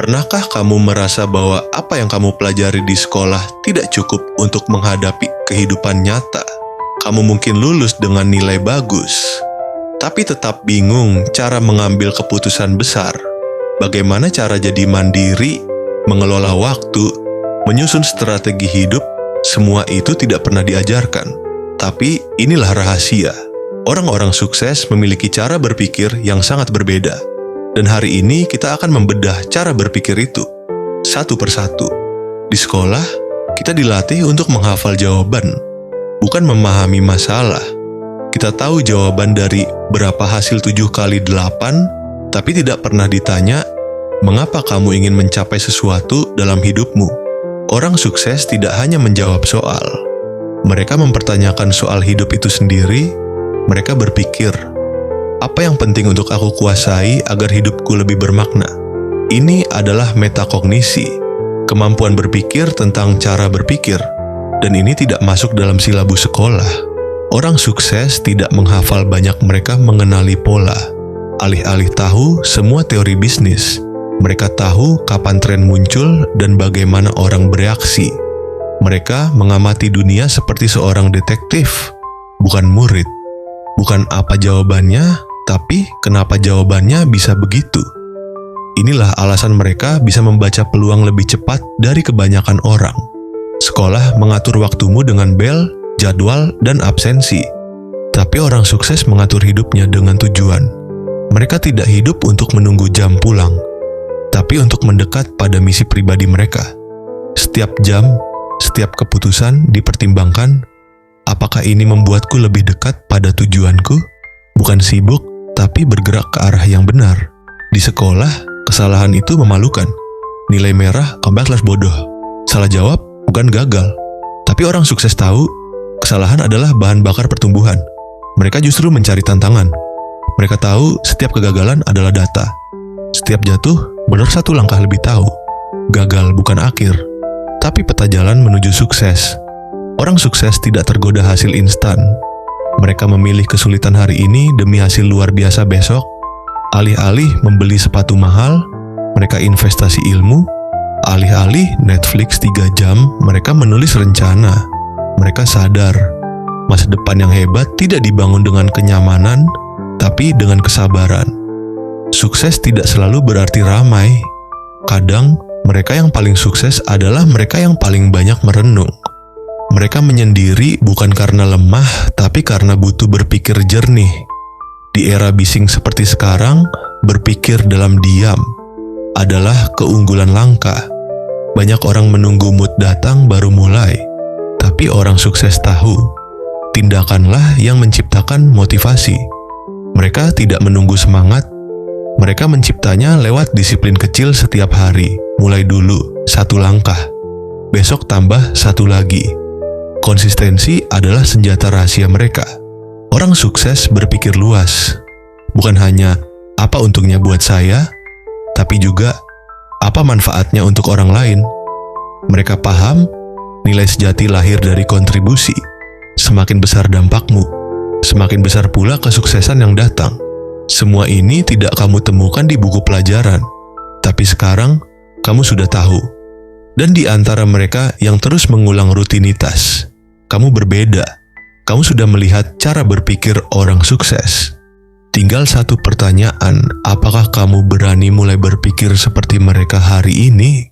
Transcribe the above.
Pernahkah kamu merasa bahwa apa yang kamu pelajari di sekolah tidak cukup untuk menghadapi kehidupan nyata? Kamu mungkin lulus dengan nilai bagus, tapi tetap bingung cara mengambil keputusan besar. Bagaimana cara jadi mandiri, mengelola waktu, menyusun strategi hidup, semua itu tidak pernah diajarkan. Tapi inilah rahasia. Orang-orang sukses memiliki cara berpikir yang sangat berbeda. Dan hari ini kita akan membedah cara berpikir itu, satu persatu. Di sekolah, kita dilatih untuk menghafal jawaban, bukan memahami masalah. Kita tahu jawaban dari berapa hasil 7 kali 8, tapi tidak pernah ditanya, mengapa kamu ingin mencapai sesuatu dalam hidupmu? Orang sukses tidak hanya menjawab soal. Mereka mempertanyakan soal hidup itu sendiri. Mereka berpikir, apa yang penting untuk aku kuasai agar hidupku lebih bermakna? Ini adalah metakognisi, kemampuan berpikir tentang cara berpikir, dan ini tidak masuk dalam silabus sekolah. Orang sukses tidak menghafal banyak, mereka mengenali pola. Alih-alih tahu semua teori bisnis, mereka tahu kapan tren muncul dan bagaimana orang bereaksi. Mereka mengamati dunia seperti seorang detektif, bukan murid. Bukan apa jawabannya, tapi kenapa jawabannya bisa begitu. Inilah alasan mereka bisa membaca peluang lebih cepat dari kebanyakan orang. Sekolah mengatur waktumu dengan bel, jadwal, dan absensi. Tapi orang sukses mengatur hidupnya dengan tujuan. Mereka tidak hidup untuk menunggu jam pulang, tapi untuk mendekat pada misi pribadi mereka. Setiap jam, setiap keputusan dipertimbangkan. Apakah ini membuatku lebih dekat pada tujuanku? Bukan sibuk, tapi bergerak ke arah yang benar. Di sekolah, kesalahan itu memalukan. Nilai merah, kamu kelas bodoh. Salah jawab, bukan gagal. Tapi orang sukses tahu, kesalahan adalah bahan bakar pertumbuhan. Mereka justru mencari tantangan. Mereka tahu setiap kegagalan adalah data. Setiap jatuh, benar satu langkah lebih tahu. Gagal bukan akhir, tapi peta jalan menuju sukses. Orang sukses tidak tergoda hasil instan. Mereka memilih kesulitan hari ini demi hasil luar biasa besok. Alih-alih membeli sepatu mahal, mereka investasi ilmu. Alih-alih Netflix 3 jam, mereka menulis rencana. Mereka sadar, masa depan yang hebat tidak dibangun dengan kenyamanan, tapi dengan kesabaran. Sukses tidak selalu berarti ramai. Kadang, mereka yang paling sukses adalah mereka yang paling banyak merenung. Mereka menyendiri bukan karena lemah, tapi karena butuh berpikir jernih. Di era bising seperti sekarang, berpikir dalam diam adalah keunggulan langka. Banyak orang menunggu mood datang baru mulai, tapi orang sukses tahu, tindakanlah yang menciptakan motivasi. Mereka tidak menunggu semangat, mereka menciptanya lewat disiplin kecil setiap hari. Mulai dulu, 1 langkah, besok tambah 1 lagi. Konsistensi adalah senjata rahasia mereka. Orang sukses berpikir luas, bukan hanya apa untungnya buat saya, tapi juga apa manfaatnya untuk orang lain. Mereka paham nilai sejati lahir dari kontribusi. Semakin besar dampakmu, semakin besar pula kesuksesan yang datang. Semua ini tidak kamu temukan di buku pelajaran, tapi sekarang kamu sudah tahu. Dan di antara mereka yang terus mengulang rutinitas, kamu berbeda. Kamu sudah melihat cara berpikir orang sukses. Tinggal satu pertanyaan, apakah kamu berani mulai berpikir seperti mereka hari ini?